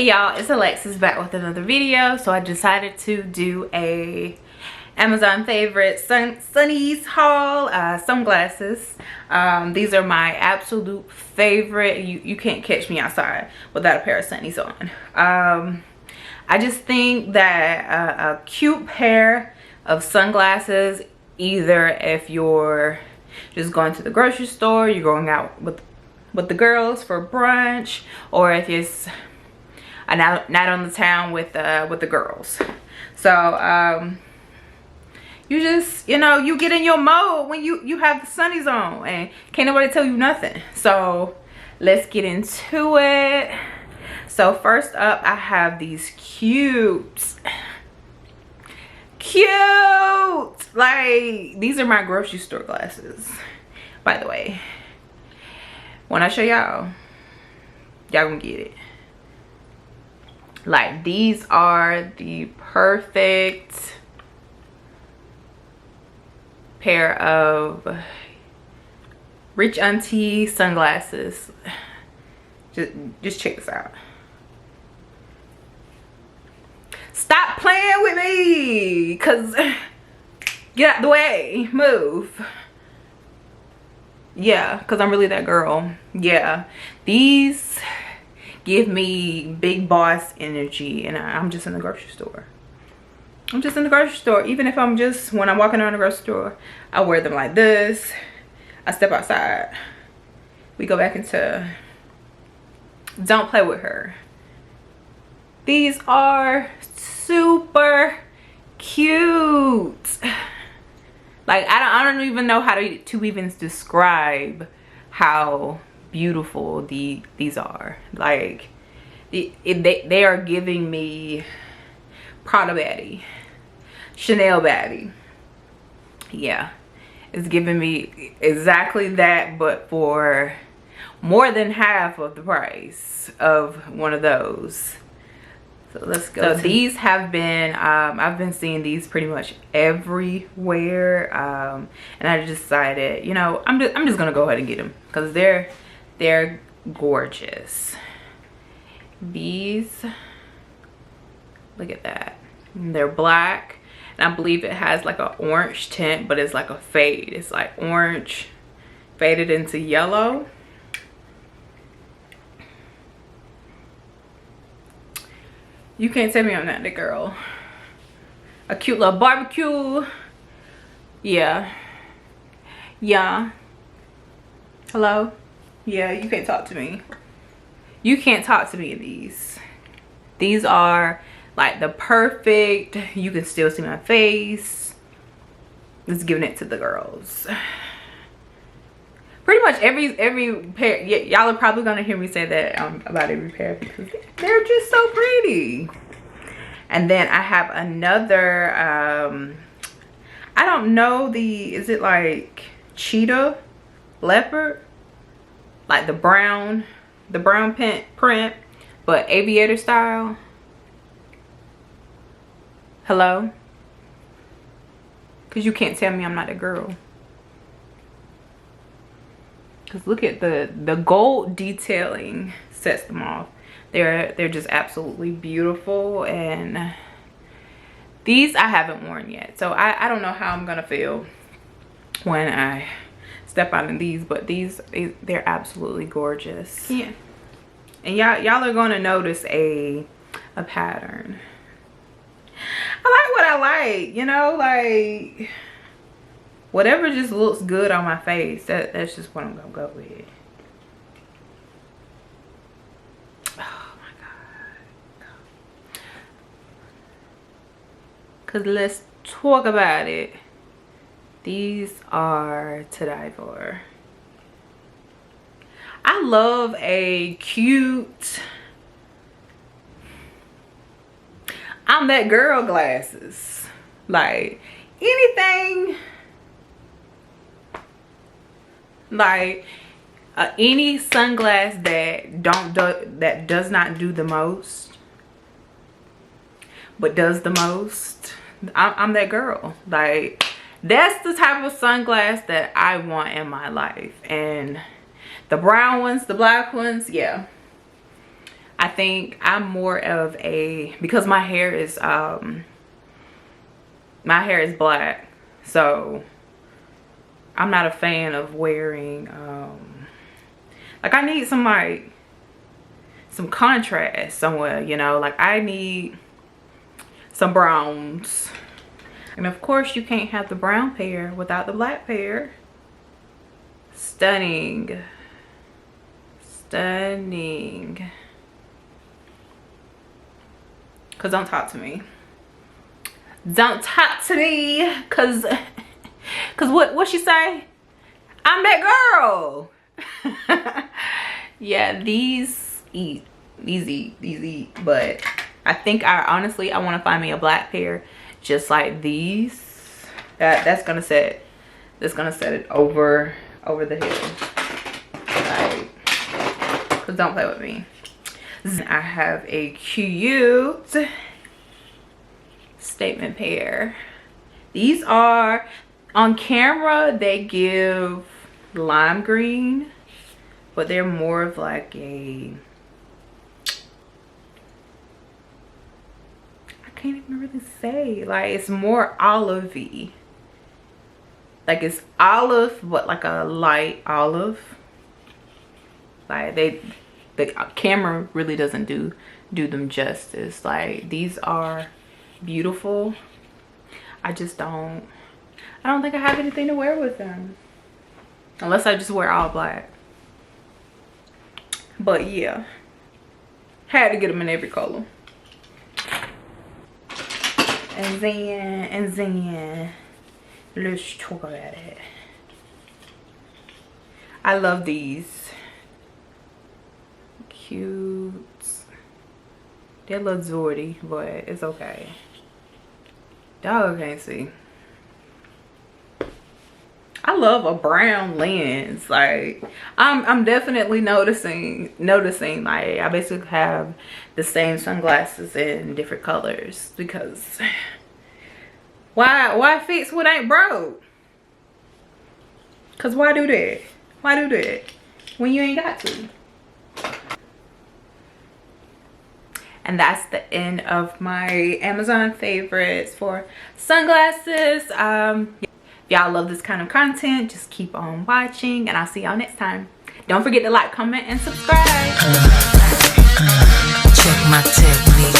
Hey y'all, it's Alexis back with another video. So I decided to do a Amazon favorite Sunnies haul, sunglasses. These are my absolute favorite. You can't catch me outside without a pair of Sunnies on. I just think that a cute pair of sunglasses, either if you're just going to the grocery store, you're going out with the girls for brunch, or if it's a night on the town with the girls. So you just, you know, you get in your mode when you have the Sunnies on and can't nobody tell you nothing. So let's get into it. So first up, I have these cute, like, these are my grocery store glasses, by the way. When I show y'all gonna get it. Like, these are the perfect pair of rich auntie sunglasses. Just check this out. Stop playing with me, cause get out the way, move. Yeah, cause I'm really that girl. Yeah, these give me big boss energy, and I'm just in the grocery store. I'm just in the grocery store. Even if I'm just, when I'm walking around the grocery store, I wear them like this. I step outside. We go back into don't play with her. These are super cute. Like, I don't even know how to even describe how beautiful these are. Like, they are giving me Prada baddie, Chanel baddie. Yeah, it's giving me exactly that, but for more than half of the price of one of those. So let's go. So these have been, I've been seeing these pretty much everywhere, and I decided, you know, I'm just gonna go ahead and get them because they're gorgeous. These, look at that. They're black, and I believe it has like an orange tint, but it's like a fade. It's like orange faded into yellow. You can't tell me I'm not the girl. A cute little barbecue. Yeah. Yeah. Hello? Yeah, you can't talk to me. You can't talk to me in these. These are like the perfect, you can still see my face. Just giving it to the girls. Pretty much every pair. Y'all are probably gonna hear me say that about every pair because they're just so pretty. And then I have another, I don't know, is it like cheetah leopard, like the brown print, but aviator style. Hello? Because you can't tell me I'm not a girl. Because look at the gold detailing sets them off. They're just absolutely beautiful, and these I haven't worn yet, so I don't know how I'm gonna feel when I step out in these, but they're absolutely gorgeous. Yeah, and y'all are gonna notice a pattern. I like what I like, you know, like whatever just looks good on my face, that's just what I'm gonna go with. Oh my god. Cause let's talk about it. These are to die for. I love a cute, I'm that girl glasses. Like anything, like any sunglass that does not do the most but does the most, I'm that girl. Like, that's the type of sunglass that I want in my life. And the brown ones, the black ones, yeah, I think I'm more of a, because my hair is black, so I'm not a fan of wearing like I need some contrast somewhere, you know, like I need some browns. And of course you can't have the brown pair without the black pair. Stunning. Stunning. Cause don't talk to me. Don't talk to me. Cause what she say? I'm that girl. Yeah, these eat. But I think I want to find me a black pair just like these. That's gonna set it over the head. Like, cause don't play with me. I have a cute statement pair. These are, on camera they give lime green, but they're more of like a, I can't even really say, like it's more olivey. Like it's olive, but like a light olive. Like the camera really doesn't do them justice. Like these are beautiful. I don't think I have anything to wear with them, unless I just wear all black. But yeah, had to get them in every color. And then let's talk about it. I love these. Cute. They're a little zordy, but it's okay. Dog can't see. I love a brown lens. Like I'm definitely noticing like I basically have the same sunglasses in different colors, because why fix what ain't broke? Cause why do that? When you ain't got to? And that's the end of my Amazon favorites for sunglasses. If y'all love this kind of content, just keep on watching, and I'll see y'all next time. Don't forget to like, comment, and subscribe. Check my technique.